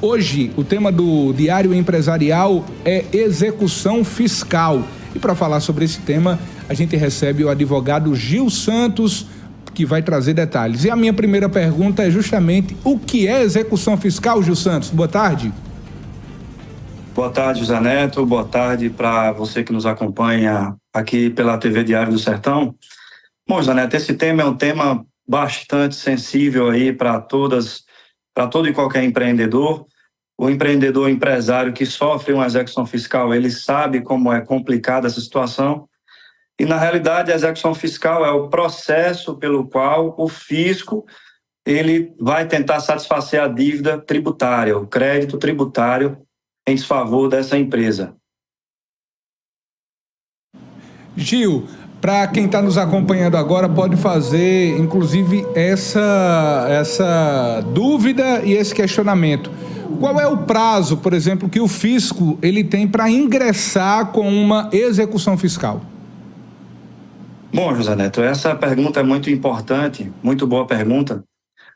Hoje, o tema do Diário Empresarial é execução fiscal. E para falar sobre esse tema, a gente recebe o advogado Gil Santos, que vai trazer detalhes. E a minha primeira pergunta é justamente o que é execução fiscal, Gil Santos? Boa tarde. Boa tarde, José Neto. Boa tarde para você que nos acompanha aqui pela TV Diário do Sertão. Bom, José Neto, esse tema é um tema bastante sensível aí para todo e qualquer empreendedor. O empreendedor, empresário que sofre uma execução fiscal, ele sabe como é complicada essa situação. E, na realidade, a execução fiscal é o processo pelo qual o fisco ele vai tentar satisfazer a dívida tributária, o crédito tributário em desfavor dessa empresa. Gil, para quem está nos acompanhando agora, pode fazer, inclusive, essa dúvida e esse questionamento. Qual é o prazo, por exemplo, que o fisco ele tem para ingressar com uma execução fiscal? Bom, José Neto, essa pergunta é muito importante, muito boa pergunta.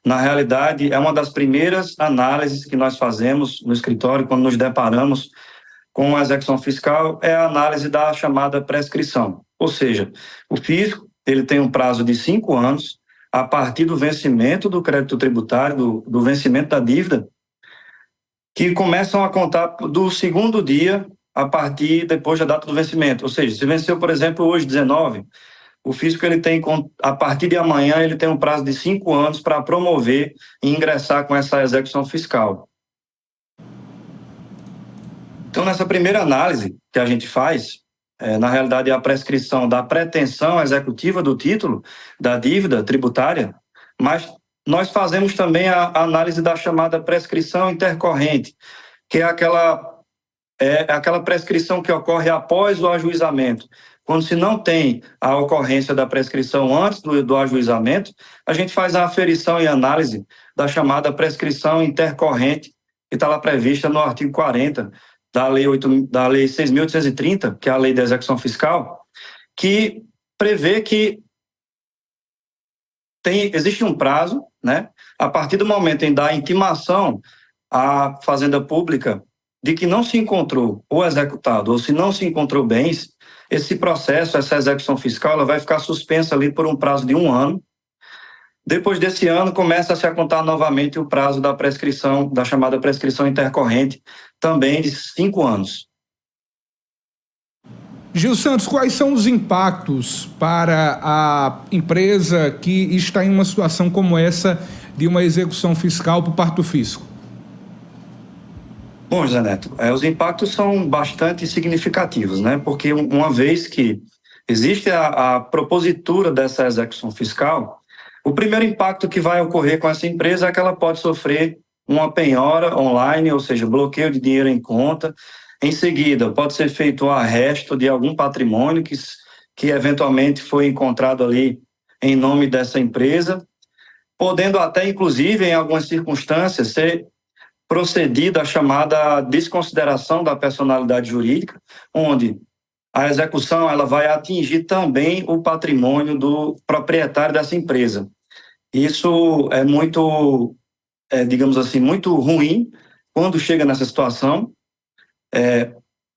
Na realidade, é uma das primeiras análises que nós fazemos no escritório quando nos deparamos com a execução fiscal, é a análise da chamada prescrição. Ou seja, o fisco ele tem um prazo de 5 anos, a partir do vencimento do crédito tributário, do vencimento da dívida, que começam a contar do segundo dia a partir depois da data do vencimento. Ou seja, se venceu, por exemplo, hoje, 19, o fisco ele tem, a partir de amanhã, ele tem um prazo de 5 anos para promover e ingressar com essa execução fiscal. Então, nessa primeira análise que a gente faz, na realidade é a prescrição da pretensão executiva do título da dívida tributária, mas nós fazemos também a análise da chamada prescrição intercorrente, que é aquela prescrição que ocorre após o ajuizamento. Quando se não tem a ocorrência da prescrição antes do ajuizamento, a gente faz a aferição e análise da chamada prescrição intercorrente, que está lá prevista no artigo 40 da Lei 6.830, que é a Lei da Execução Fiscal, que prevê que existe um prazo, né, a partir do momento em dar intimação à Fazenda Pública de que não se encontrou ou executado, ou se não se encontrou bens, esse processo, essa execução fiscal, ela vai ficar suspensa ali por um prazo de 1 ano. Depois desse ano, começa-se a contar novamente o prazo da prescrição, da chamada prescrição intercorrente, também de 5 anos. Gil Santos, quais são os impactos para a empresa que está em uma situação como essa de uma execução fiscal por parte do fisco? Bom, José Neto, os impactos são bastante significativos, né? Porque uma vez que existe a propositura dessa execução fiscal, o primeiro impacto que vai ocorrer com essa empresa é que ela pode sofrer uma penhora online, ou seja, bloqueio de dinheiro em conta. Em seguida, pode ser feito o arresto de algum patrimônio que eventualmente foi encontrado ali em nome dessa empresa, podendo até, inclusive, em algumas circunstâncias, ser procedida a chamada desconsideração da personalidade jurídica, onde a execução ela vai atingir também o patrimônio do proprietário dessa empresa. Isso é muito, digamos assim, muito ruim quando chega nessa situação.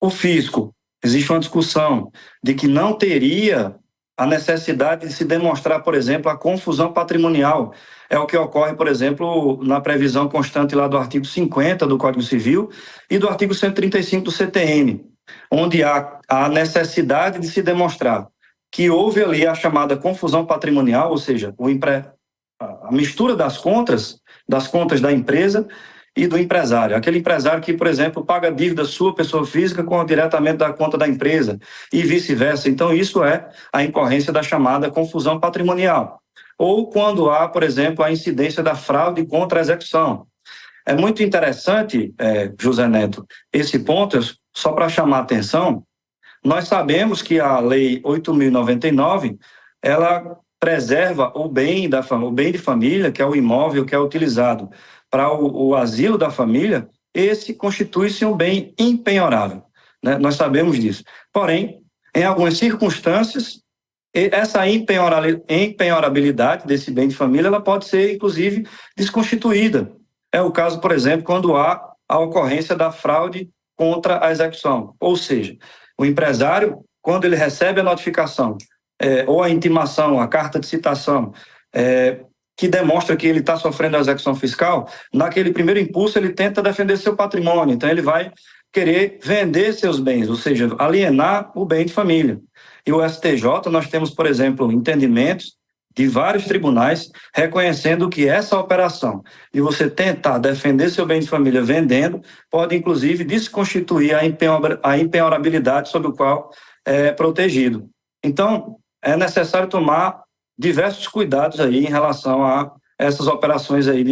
O fisco, existe uma discussão de que não teria a necessidade de se demonstrar, por exemplo, a confusão patrimonial. É o que ocorre, por exemplo, na previsão constante lá do artigo 50 do Código Civil e do artigo 135 do CTN, onde há a necessidade de se demonstrar que houve ali a chamada confusão patrimonial, ou seja, a mistura das contas da empresa e do empresário. Aquele empresário que, por exemplo, paga dívida sua, pessoa física, diretamente da conta da empresa e vice-versa. Então, isso é a incorrência da chamada confusão patrimonial. Ou quando há, por exemplo, a incidência da fraude contra a execução. É muito interessante, José Neto, esse ponto, só para chamar a atenção, nós sabemos que a Lei 8.099, ela preserva o bem de família, que é o imóvel que é utilizado para o asilo da família, esse constitui-se um bem impenhorável, né? Nós sabemos disso. Porém, em algumas circunstâncias, essa empenhorabilidade desse bem de família, ela pode ser, inclusive, desconstituída. É o caso, por exemplo, quando há a ocorrência da fraude contra a execução. Ou seja, o empresário, quando ele recebe a notificação, ou a intimação, a carta de citação, que demonstra que ele está sofrendo a execução fiscal, naquele primeiro impulso ele tenta defender seu patrimônio, então ele vai querer vender seus bens, ou seja, alienar o bem de família. E o STJ, nós temos, por exemplo, entendimentos de vários tribunais reconhecendo que essa operação de você tentar defender seu bem de família vendendo pode, inclusive, desconstituir a impenhorabilidade sobre o qual é protegido. Então, é necessário tomar diversos cuidados aí em relação a essas operações aí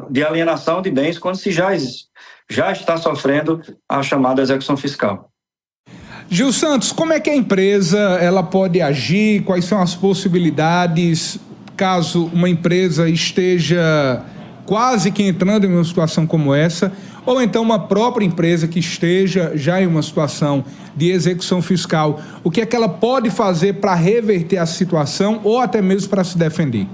de alienação de bens quando se já está sofrendo a chamada execução fiscal. Gil Santos, como é que a empresa ela pode agir? Quais são as possibilidades caso uma empresa esteja quase que entrando em uma situação como essa, ou então uma própria empresa que esteja já em uma situação de execução fiscal? O que é que ela pode fazer para reverter a situação ou até mesmo para se defender?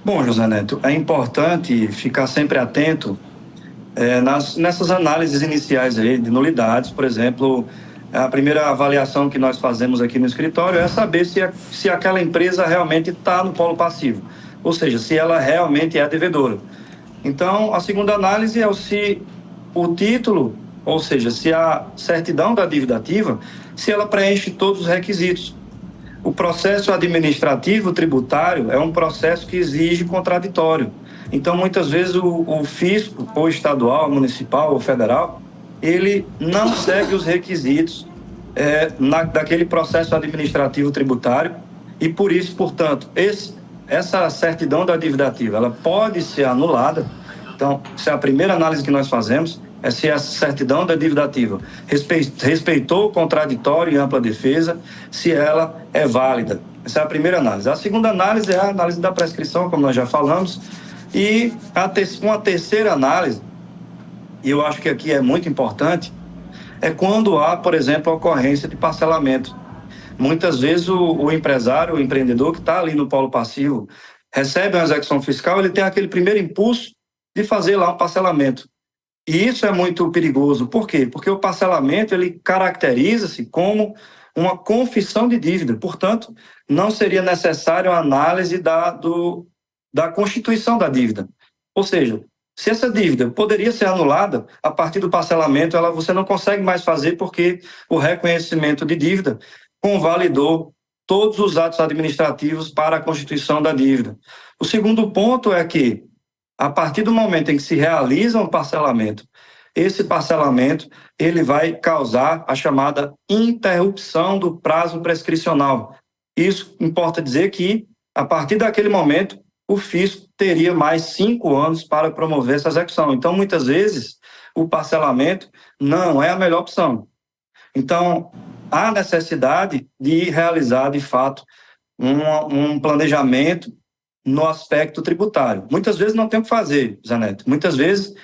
Bom, José Neto, é importante ficar sempre atento nessas análises iniciais aí de nulidades. Por exemplo, a primeira avaliação que nós fazemos aqui no escritório é saber se aquela empresa realmente está no polo passivo, ou seja, se ela realmente é devedora. Então, a segunda análise é se o título, ou seja, se a certidão da dívida ativa, se ela preenche todos os requisitos. O processo administrativo tributário é um processo que exige contraditório. Então, muitas vezes, o fisco, ou estadual, municipal ou federal, ele não segue os requisitos daquele processo administrativo tributário e, por isso, portanto, essa certidão da dívida ativa, ela pode ser anulada. Então, essa é a primeira análise que nós fazemos, é se a certidão da dívida ativa respeitou o contraditório e ampla defesa, se ela é válida. Essa é a primeira análise. A segunda análise é a análise da prescrição, como nós já falamos, e uma terceira análise, e eu acho que aqui é muito importante, é quando há, por exemplo, a ocorrência de parcelamento. Muitas vezes o empresário, o empreendedor que está ali no polo passivo, recebe uma execução fiscal, ele tem aquele primeiro impulso de fazer lá um parcelamento. E isso é muito perigoso. Por quê? Porque o parcelamento, ele caracteriza-se como uma confissão de dívida. Portanto, não seria necessário a análise da constituição da dívida. Ou seja, se essa dívida poderia ser anulada, a partir do parcelamento, você não consegue mais fazer porque o reconhecimento de dívida convalidou todos os atos administrativos para a constituição da dívida. O segundo ponto é que, a partir do momento em que se realiza um parcelamento, esse parcelamento ele vai causar a chamada interrupção do prazo prescricional. Isso importa dizer que, a partir daquele momento, o fisco teria mais 5 anos para promover essa execução. Então, muitas vezes, o parcelamento não é a melhor opção. Então, há necessidade de realizar, de fato, um planejamento no aspecto tributário. Muitas vezes não tem o que fazer, Zé Neto. Muitas vezes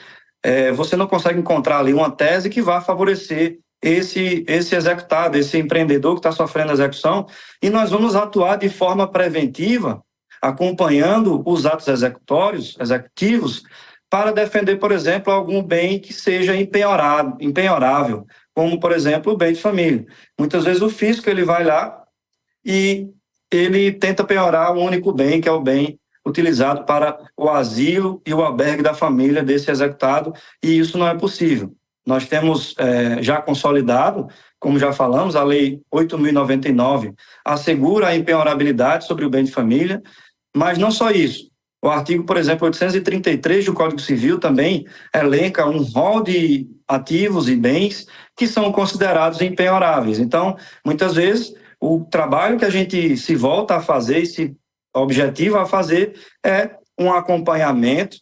você não consegue encontrar ali uma tese que vá favorecer esse executado, esse empreendedor que está sofrendo a execução, e nós vamos atuar de forma preventiva, acompanhando os atos executivos, para defender, por exemplo, algum bem que seja impenhorável, como, por exemplo, o bem de família. Muitas vezes o fisco ele vai lá e ele tenta penhorar o único bem, que é o bem utilizado para o asilo e o albergue da família desse executado, e isso não é possível. Nós temos já consolidado, como já falamos, a Lei 8.099 assegura a impenhorabilidade sobre o bem de família, mas não só isso. O artigo, por exemplo, 833 do Código Civil também elenca um rol de ativos e bens que são considerados impenhoráveis. Então, muitas vezes, o trabalho que a gente se volta a fazer e se objetiva a fazer é um acompanhamento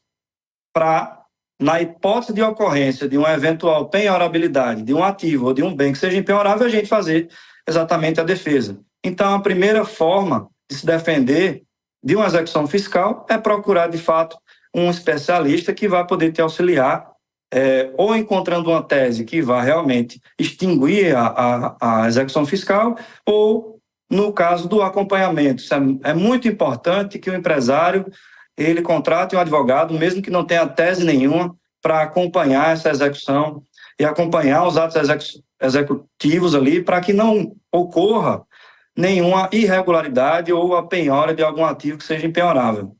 para, na hipótese de ocorrência de uma eventual penhorabilidade de um ativo ou de um bem que seja impenhorável, a gente fazer exatamente a defesa. Então, a primeira forma de se defender de uma execução fiscal é procurar, de fato, um especialista que vai poder te auxiliar, ou encontrando uma tese que vá realmente extinguir a execução fiscal, ou no caso do acompanhamento. Isso é muito importante que o empresário ele contrate um advogado, mesmo que não tenha tese nenhuma, para acompanhar essa execução e acompanhar os atos executivos ali para que não ocorra nenhuma irregularidade ou a penhora de algum ativo que seja impenhorável.